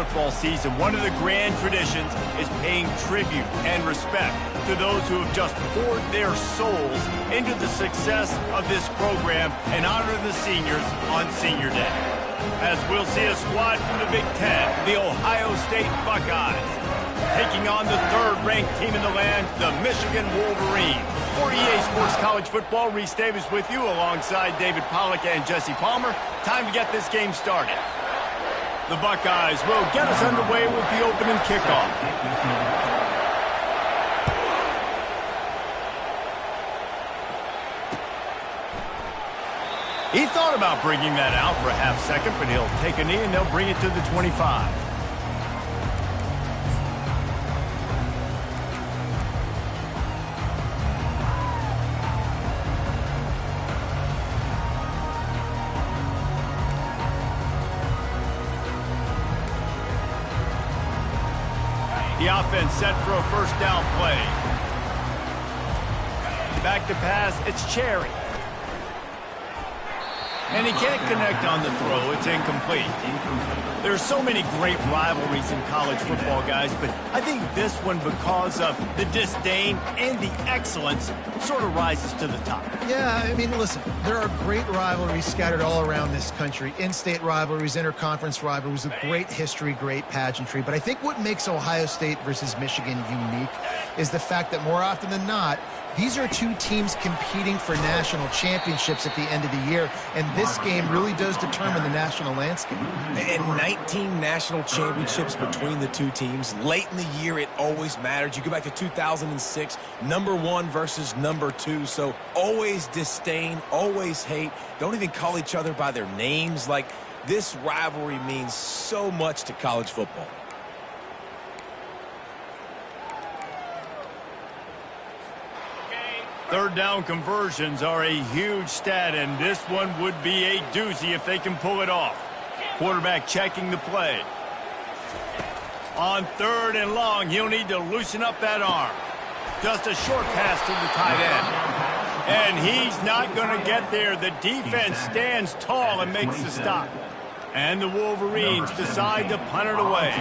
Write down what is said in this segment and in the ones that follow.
football season, one of the grand traditions is paying tribute and respect to those who have just poured their souls into the success of this program and honor the seniors on Senior Day. As we'll see a squad from the Big Ten, the Ohio State Buckeyes, taking on the third-ranked team in the land, the Michigan Wolverines. For EA Sports College Football, Reese Davis with you alongside David Pollack and Jesse Palmer. Time to get this game started. The Buckeyes will get us underway with the opening kickoff. He thought about bringing that out for a half second, but he'll take a knee and they'll bring it to the 25. The offense set for a first down play. Back to pass, it's Cherry. And he can't connect on the throw. It's incomplete. There's so many great rivalries in college football, guys, but I think this one, because of the disdain and the excellence, sort of rises to the top. Yeah, I mean, listen, there are great rivalries scattered all around this country. In-state rivalries, interconference rivalries with great history, great pageantry. But I think what makes Ohio State versus Michigan unique is the fact that more often than not, these are two teams competing for national championships at the end of the year, and this game really does determine the national landscape. And 19 national championships between the two teams. Late in the year, it always mattered. You go back to 2006, number 1 versus number 2, so always disdain, always hate. Don't even call each other by their names. Like, this rivalry means so much to college football. Third down conversions are a huge stat, and this one would be a doozy if they can pull it off. Quarterback checking the play. On third and long, he'll need to loosen up that arm. Just a short pass to the tight end. And he's not going to get there. The defense stands tall and makes the stop. And the Wolverines decide to punt it away.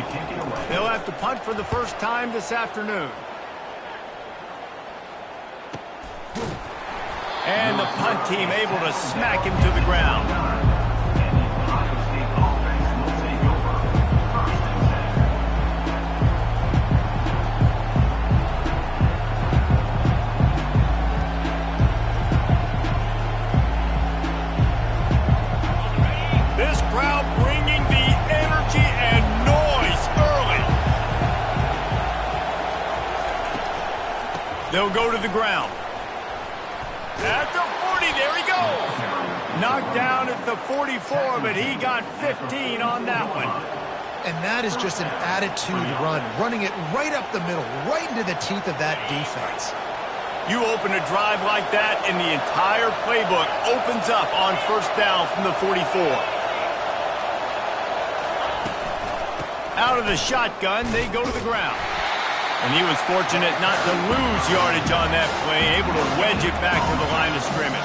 They'll have to punt for the first time this afternoon. And the punt team able to smack him to the ground. This crowd bringing the energy and noise early. They'll go to the ground. At the 40, there he goes. Knocked down at the 44, but he got 15 on that one. And that is just an attitude run, running it right up the middle, right into the teeth of that defense. You open a drive like that, and the entire playbook opens up on first down from the 44. Out of the shotgun, they go to the ground. And he was fortunate not to lose yardage on that play, able to wedge it back to the line of scrimmage.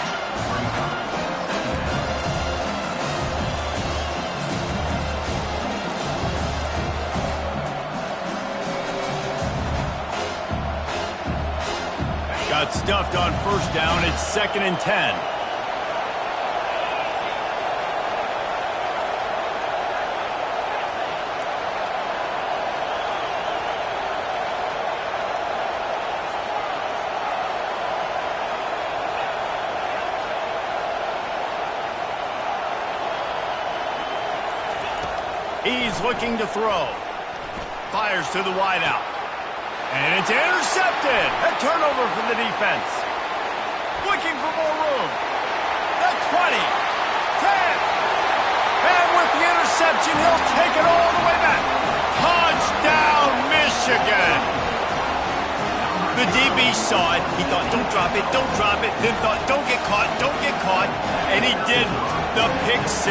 Got stuffed on first down. It's 2nd and 10. He's looking to throw. Fires to the wideout. And it's intercepted. A turnover for the defense. Looking for more room. The 20. 10. And with the interception, he'll take it all the way back. Touchdown, Michigan. The DB saw it. He thought, don't drop it, don't drop it. Then thought, don't get caught, don't get caught. And he did the pick 6.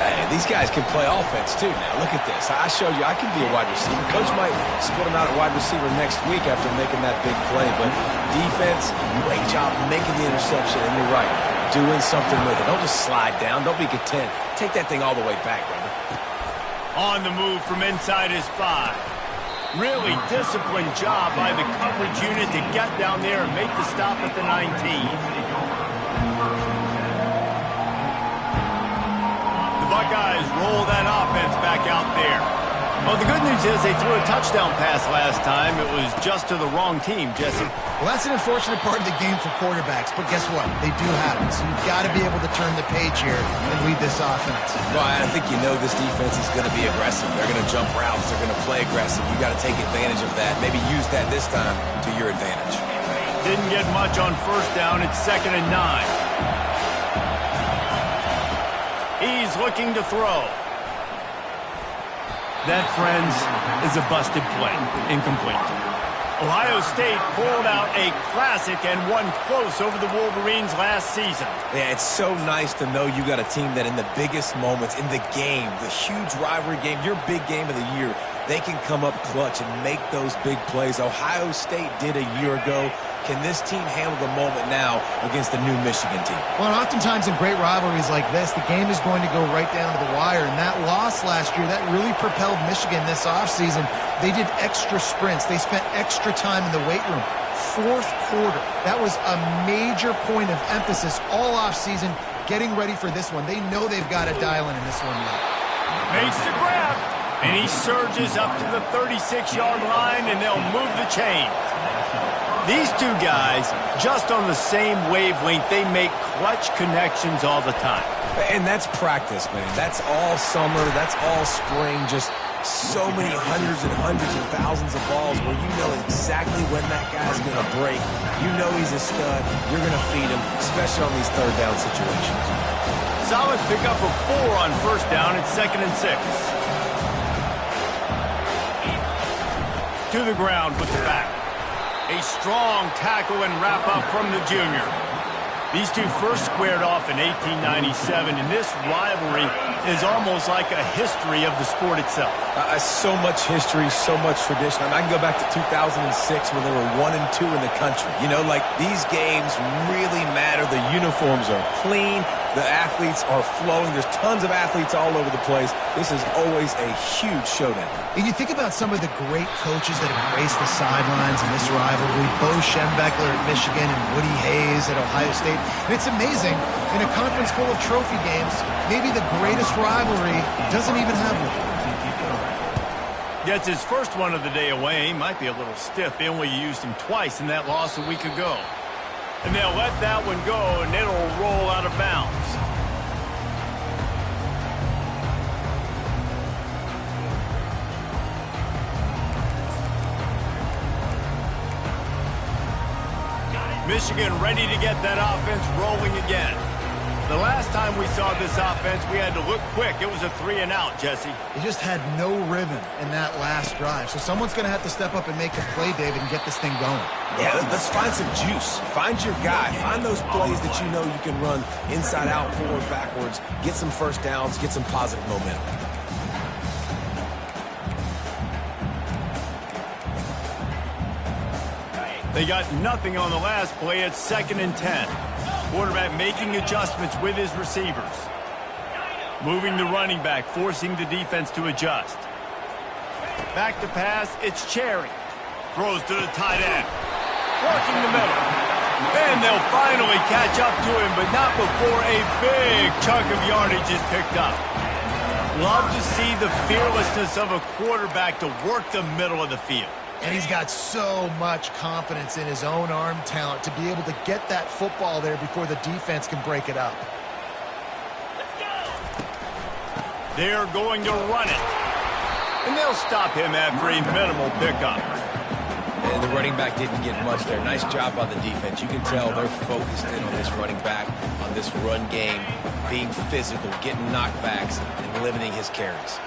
Hey, these guys can play offense, too, now. Look at this. I showed you I can be a wide receiver. Coach might split him out at wide receiver next week after making that big play. But defense, great job making the interception. And you're right, doing something with it. Don't just slide down. Don't be content. Take that thing all the way back, brother. On the move from inside his 5. Really disciplined job by the coverage unit to get down there and make the stop at the 19. The Buckeyes roll that offense back out there. Well, the good news is they threw a touchdown pass last time. It was just to the wrong team, Jesse. Well, that's an unfortunate part of the game for quarterbacks, but guess what? They do happen. So you've got to be able to turn the page here and lead this offense. Well, I think you know this defense is going to be aggressive. They're going to jump routes. They're going to play aggressive. You got to take advantage of that. Maybe use that this time to your advantage. Didn't get much on first down. It's 2nd and 9. He's looking to throw. That, friends, is a busted play. Incomplete. Ohio State pulled out a classic and won close over the Wolverines last season. Yeah, it's so nice to know you got a team that in the biggest moments in the game, the huge rivalry game, your big game of the year, they can come up clutch and make those big plays. Ohio State did a year ago. Can this team handle the moment now against the new Michigan team? Well, and oftentimes in great rivalries like this, the game is going to go right down to the wire. And that loss last year, that really propelled Michigan this offseason. They did extra sprints. They spent extra time in the weight room. Fourth quarter. That was a major point of emphasis all offseason, getting ready for this one. They know they've got to dial in this one now. Makes the grab. And he surges up to the 36-yard line, and they'll move the chains. These two guys, just on the same wavelength, they make clutch connections all the time. And that's practice, man. That's all summer. That's all spring. Just so many hundreds and thousands of balls where you know exactly when that guy's going to break. You know he's a stud. You're going to feed him, especially on these third down situations. Solid pickup of 4 on first down. It's 2nd and 6. To the ground with the back. A strong tackle and wrap-up from the junior. These two first squared off in 1897, and this rivalry is almost like a history of the sport itself. So much history, so much tradition. I can go back to 2006 when they were 1 and 2 in the country. You know, like these games really matter. The uniforms are clean. The athletes are flowing. There's tons of athletes all over the place. This is always a huge showdown. And you think about some of the great coaches that have graced the sidelines in this rivalry. Bo Schembechler at Michigan and Woody Hayes at Ohio State. And it's amazing, in a conference full of trophy games, maybe the greatest rivalry doesn't even have one. Gets his first one of the day away. He might be a little stiff. They only used him twice in that loss a week ago. And they'll let that one go, and it'll roll out of bounds. Michigan ready to get that offense rolling again. The last time we saw this offense, we had to look quick. It was a 3-and-out, Jesse. They just had no rhythm in that last drive. So someone's going to have to step up and make a play, David, and get this thing going. Yeah, let's find some juice. Find your guy. Find those plays that you know you can run inside out, forward, backwards. Get some first downs. Get some positive momentum. They got nothing on the last play. It's 2nd and 10. Quarterback making adjustments with his receivers. Moving the running back, forcing the defense to adjust. Back to pass, it's Cherry. Throws to the tight end. Working the middle. And they'll finally catch up to him, but not before a big chunk of yardage is picked up. Love to see the fearlessness of a quarterback to work the middle of the field. And he's got so much confidence in his own arm talent to be able to get that football there before the defense can break it up. They're going to run it. And they'll stop him after a minimal pickup. And the running back didn't get much there. Nice job by the defense. You can tell they're focused in on this running back, on this run game, being physical, getting knockbacks, and limiting his carries.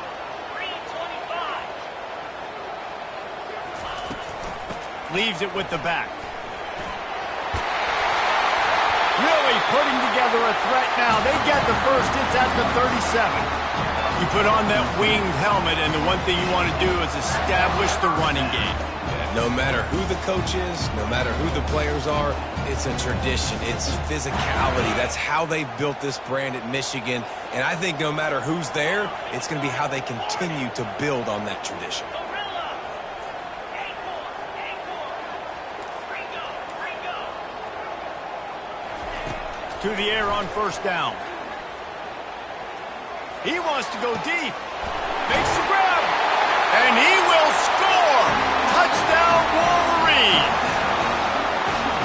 Leaves it with the back. Really putting together a threat now. They get the first. It's at the 37. You put on that winged helmet, and the one thing you want to do is establish the running game. No matter who the coach is, no matter who the players are, it's a tradition. It's physicality. That's how they built this brand at Michigan. And I think no matter who's there, it's going to be how they continue to build on that tradition. To the air on first down. He wants to go deep. Makes the grab. And he will score. Touchdown, Wolverine.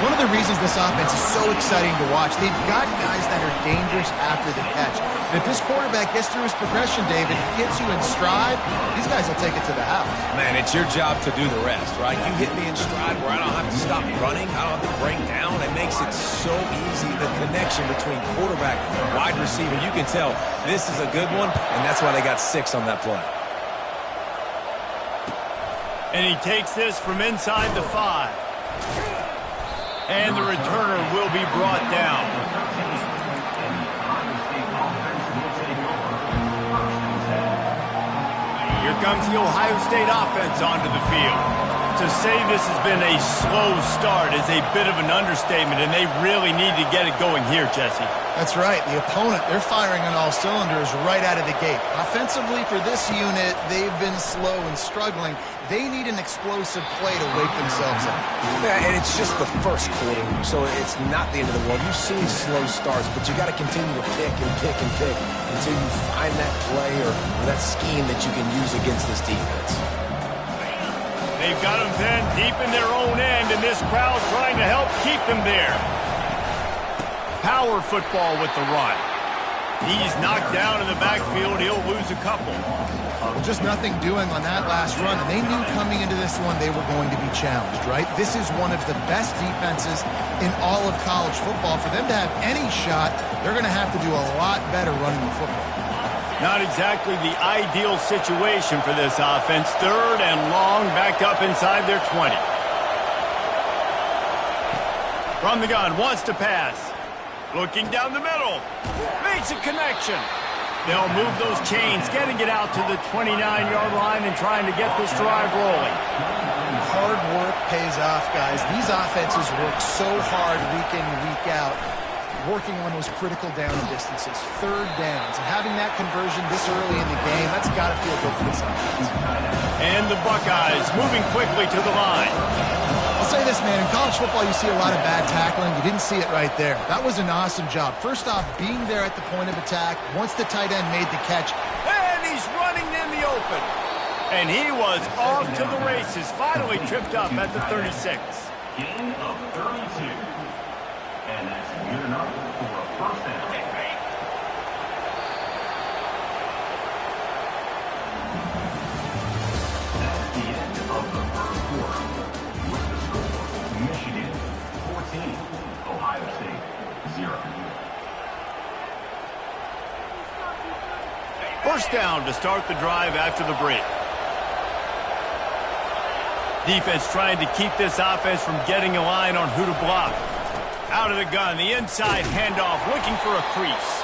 One of the reasons this offense is so exciting to watch, they've got guys that are dangerous after the catch. And if this quarterback gets through his progression, David, gets you in stride, these guys will take it to the house. Man, it's your job to do the rest, right? You hit me in stride where I don't have to stop running. I don't have to break down. It makes it so easy, the connection between quarterback and wide receiver. You can tell this is a good one, and that's why they got 6 on that play. And he takes this from inside the 5. And the returner will be brought down. Here comes the Ohio State offense onto the field. To say this has been a slow start is a bit of an understatement, and they really need to get it going here, Jesse. That's right. The opponent, they're firing on all cylinders right out of the gate. Offensively for this unit, they've been slow and struggling. They need an explosive play to wake themselves up. Yeah, and it's just the first quarter, so it's not the end of the world. You've seen slow starts, but you got to continue to pick and pick and pick until you find that play or that scheme that you can use against this defense. They've got them then deep in their own end, and this crowd trying to help keep them there. Power football with the run. He's knocked down in the backfield. He'll lose a couple. Just nothing doing on that last run, and they knew coming into this one they were going to be challenged, right? This is one of the best defenses in all of college football. For them to have any shot, they're going to have to do a lot better running the football. Not exactly the ideal situation for this offense. 3rd and long, back up inside their 20. From the gun, wants to pass. Looking down the middle. Makes a connection. They'll move those chains, getting it out to the 29-yard line and trying to get this drive rolling. Hard work pays off, guys. These offenses work so hard week in, week out, working on those critical down distances, 3rd downs, and having that conversion this early in the game, that's got to feel good for this offense. And the Buckeyes moving quickly to the line. I'll say this, man, in college football you see a lot of bad tackling. You didn't see it right there. That was an awesome job. First off, being there at the point of attack, once the tight end made the catch. And he's running in the open. And he was off to the races, finally tripped up at the 36. Gain of 32. And that's good enough for a first down. That's the end of the first quarter. With the score, Michigan 14, Ohio State 0. First down to start the drive after the break. Defense trying to keep this offense from getting a line on who to block. Out of the gun, the inside handoff, looking for a crease.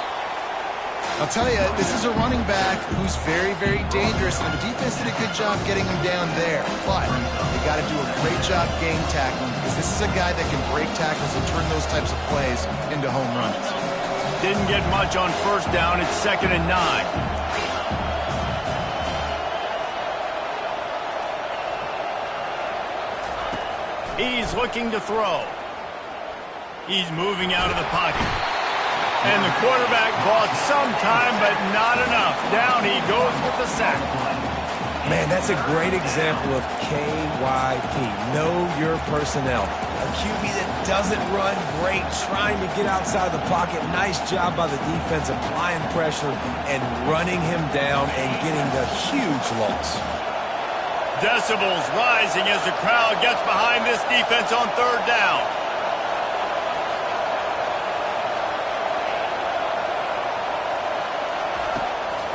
I'll tell you, this is a running back who's very, very dangerous, and the defense did a good job getting him down there. But they got to do a great job game tackling, because this is a guy that can break tackles and turn those types of plays into home runs. Didn't get much on first down. It's 2nd and 9. He's looking to throw. He's moving out of the pocket. And the quarterback bought some time, but not enough. Down he goes with the sack. Man, that's a great example of KYP. Know your personnel. A QB that doesn't run great, trying to get outside of the pocket. Nice job by the defense applying pressure and running him down and getting the huge loss. Decibels rising as the crowd gets behind this defense on 3rd down.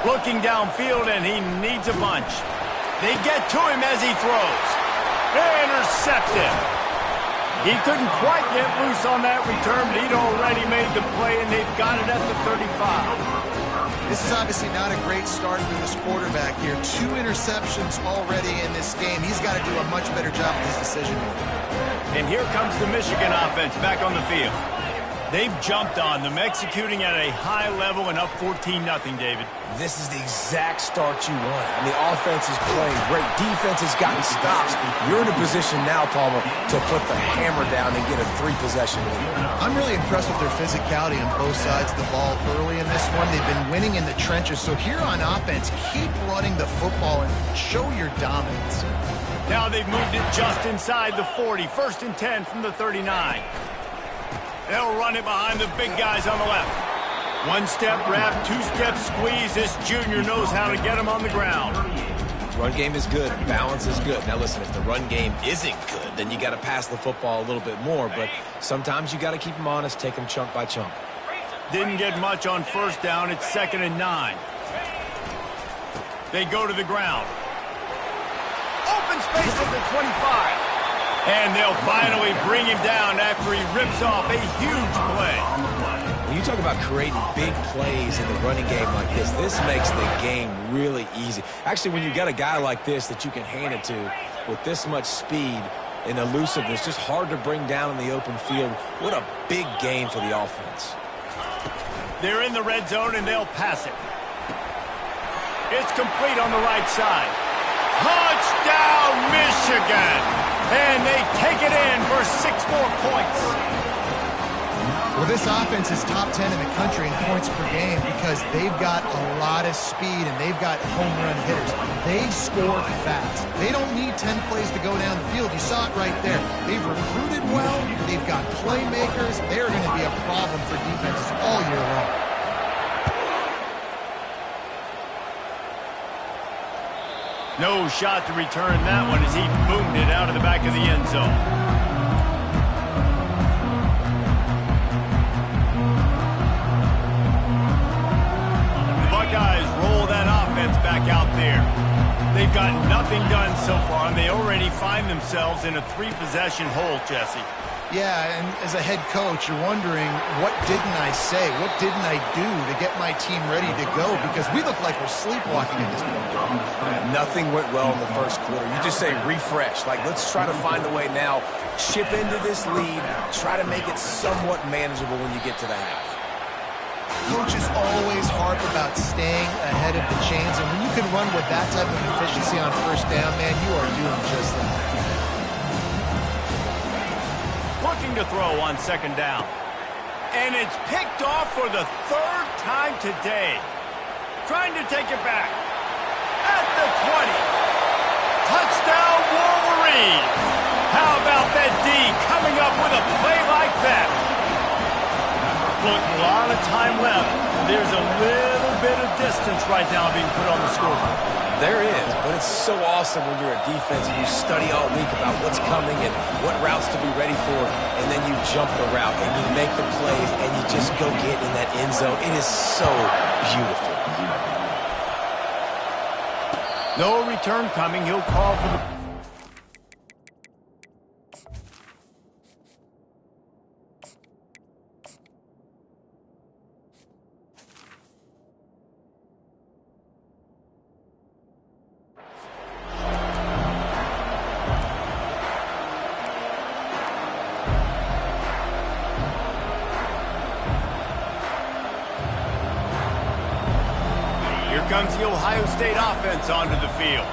Looking downfield, and he needs a bunch. They get to him as he throws. Intercepted. He couldn't quite get loose on that return, but he'd already made the play, and they've got it at the 35. This is obviously not a great start for this quarterback here. 2 interceptions already in this game. He's got to do a much better job with his decision-making. And here comes the Michigan offense back on the field. They've jumped on them, executing at a high level and up 14-0, David. This is the exact start you want. I mean, offense is playing great. Defense has gotten stops. You're in a position now, Palmer, to put the hammer down and get a 3-possession lead. I'm really impressed with their physicality on both sides of the ball early in this one. They've been winning in the trenches. So here on offense, keep running the football and show your dominance. Now they've moved it just inside the 40. 1st and 10 from the 39. They'll run it behind the big guys on the left. 1-step wrap, 2-step squeeze. This junior knows how to get him on the ground. Run game is good. Balance is good. Now, listen, if the run game isn't good, then you got to pass the football a little bit more. But sometimes you got to keep them honest, take them chunk by chunk. Didn't get much on 1st down. It's 2nd and 9. They go to the ground. Open space at the 25. And they'll finally bring him down after he rips off a huge play. When you talk about creating big plays in the running game like this makes the game really easy. Actually, when you got a guy like this that you can hand it to with this much speed and elusiveness, just hard to bring down in the open field. What a big game for the offense. They're in the red zone, and they'll pass it. It's complete on the right side. Touchdown, Michigan! And they take it in for 6 more points. Well, this offense is top 10 in the country in points per game because they've got a lot of speed and they've got home run hitters. They score fast. They don't need 10 plays to go down the field. You saw it right there. They've recruited well. They've got playmakers. They're going to be a problem for defenses all year long. No shot to return that one as he boomed it out of the back of the end zone. The Buckeyes roll that offense back out there. They've got nothing done so far, and they already find themselves in a 3-possession hole, Jesse. Yeah, and as a head coach, you're wondering, what didn't I say? What didn't I do to get my team ready to go? Because we look like we're sleepwalking at this point. Nothing went well in the 1st quarter. You just say refresh. Like, let's try to find a way now. Chip into this lead. Try to make it somewhat manageable when you get to the half. Coaches always harp about staying ahead of the chains, and when you can run with that type of efficiency on 1st down, man, you are doing just that. Looking to throw on 2nd down. And it's picked off for the 3rd time today. Trying to take it back. At the 20. Touchdown, Wolverine. How about that D coming up with a play like that? Look, a lot of time left. There's a little bit of distance right now being put on the scoreboard. There is, but it's so awesome when you're a defense and you study all week about what's coming and what routes to be ready for, and then you jump the route and you make the plays and you just go get in that end zone. It is so beautiful. No return coming. He'll call for the... comes the Ohio State offense onto the field.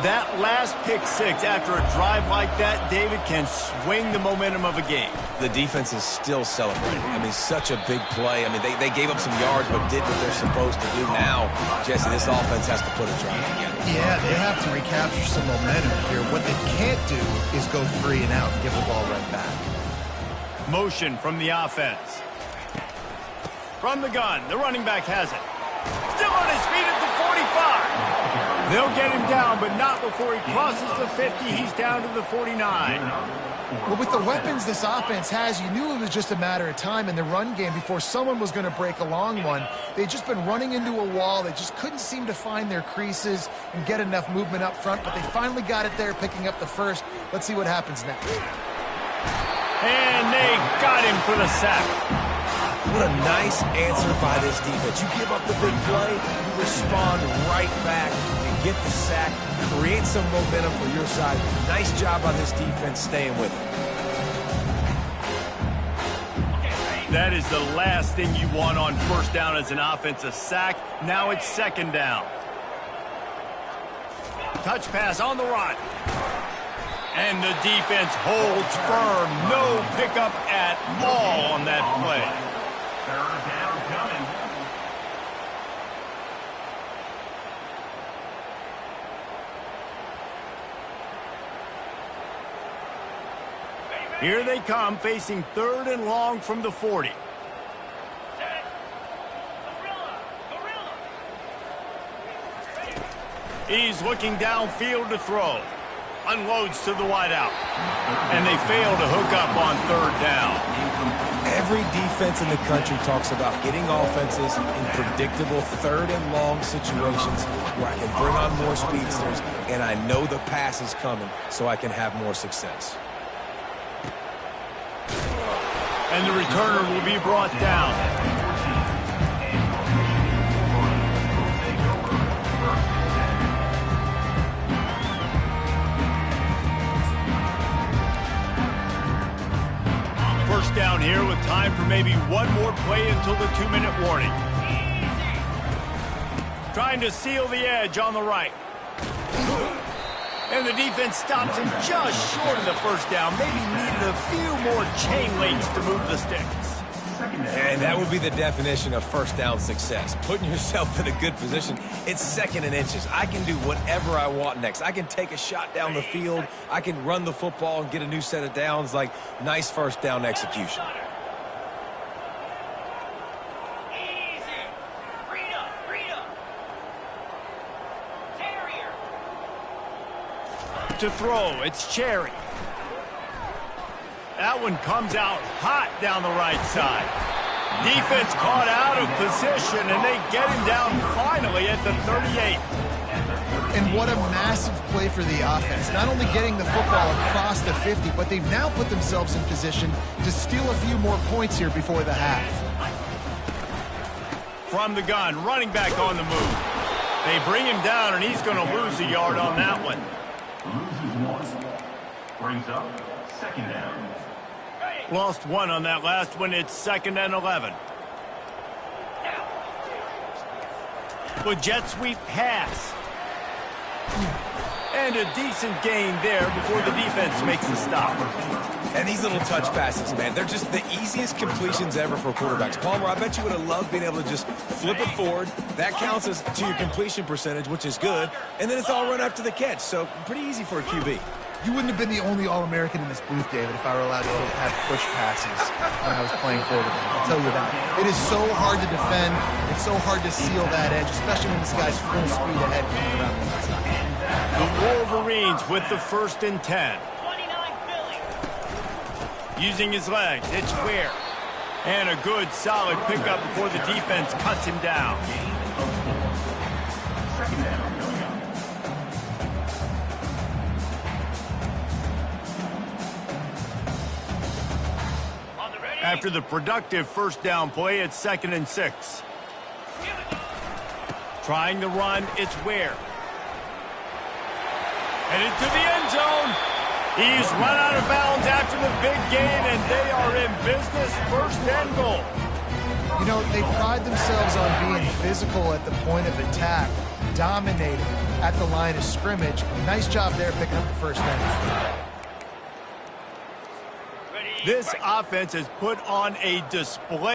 That last pick-6 after a drive like that, David, can swing the momentum of a game. The defense is still celebrating. I mean, such a big play. I mean, they gave up some yards but did what they're supposed to do. Now, Jesse, this offense has to put a drive together. Yeah, they have to recapture some momentum here. What they can't do is go 3 and out and give the ball right back. Motion from the offense. From the gun, the running back has it. Still on his feet at the 45. They'll get him down, but not before he crosses the 50. He's down to the 49. Well, with the weapons this offense has, you knew it was just a matter of time in the run game before someone was going to break a long one. They'd just been running into a wall. They just couldn't seem to find their creases and get enough movement up front, but they finally got it there, picking up the first. Let's see what happens next. And they got him for the sack. What a nice answer by this defense. You give up the big play, you respond right back, you get the sack, create some momentum for your side. Nice job by this defense staying with it. That is the last thing you want on first down as an offensive sack. Now it's second down. Touch pass on the run. And the defense holds firm. No pickup at all on that play. Third down coming. Here they come, facing third and long from the 40. He's looking downfield to throw. Unloads to the wideout. And they fail to hook up on third down. Every defense in the country talks about getting offenses in predictable third and long situations where I can bring on more speedsters and I know the pass is coming so I can have more success. And the returner will be brought down. First down here with time for maybe one more play until the 2-minute warning. Trying to seal the edge on the right. And the defense stops him just short of the first down. Maybe needed a few more chain links to move the sticks. And that would be the definition of first down success. Putting yourself in a good position. It's second and inches. I can do whatever I want next. I can take a shot down the field. I can run the football and get a new set of downs. Like, nice first down execution. To throw, it's Cherry. That one comes out hot down the right side. Defense caught out of position, and they get him down finally at the 38. And what a massive play for the offense. Not only getting the football across the 50, but they've now put themselves in position to steal a few more points here before the half. From the gun, running back on the move. They bring him down, and he's going to lose a yard on that one. Loses one. Brings up second down. Lost one on that last one. It's second and 11. With jet sweep pass. And a decent gain there before the defense makes the stop. And these little touch passes, man, they're just the easiest completions ever for quarterbacks. Palmer, I bet you would have loved being able to just flip it forward. That counts as to your completion percentage, which is good. And then it's all run after the catch, so pretty easy for a QB. You wouldn't have been the only All-American in this booth, David, if I were allowed to have push passes when I was playing quarterback. I'll tell you that. It is so hard to defend. It's so hard to seal that edge, especially when this guy's full speed ahead coming around the inside. The Wolverines with the 1st and 10. Using his legs, it's Ware. And a good, solid pickup before the defense cuts him down. Second down. After the productive first down play, it's 2nd and 6. Trying to run, it's Ware. Headed to the end zone. He's run out of bounds after the big gain, and they are in business. 1st and goal. You know, they pride themselves on being physical at the point of attack, dominating at the line of scrimmage. Nice job there picking up the 1st down. This offense has put on a display.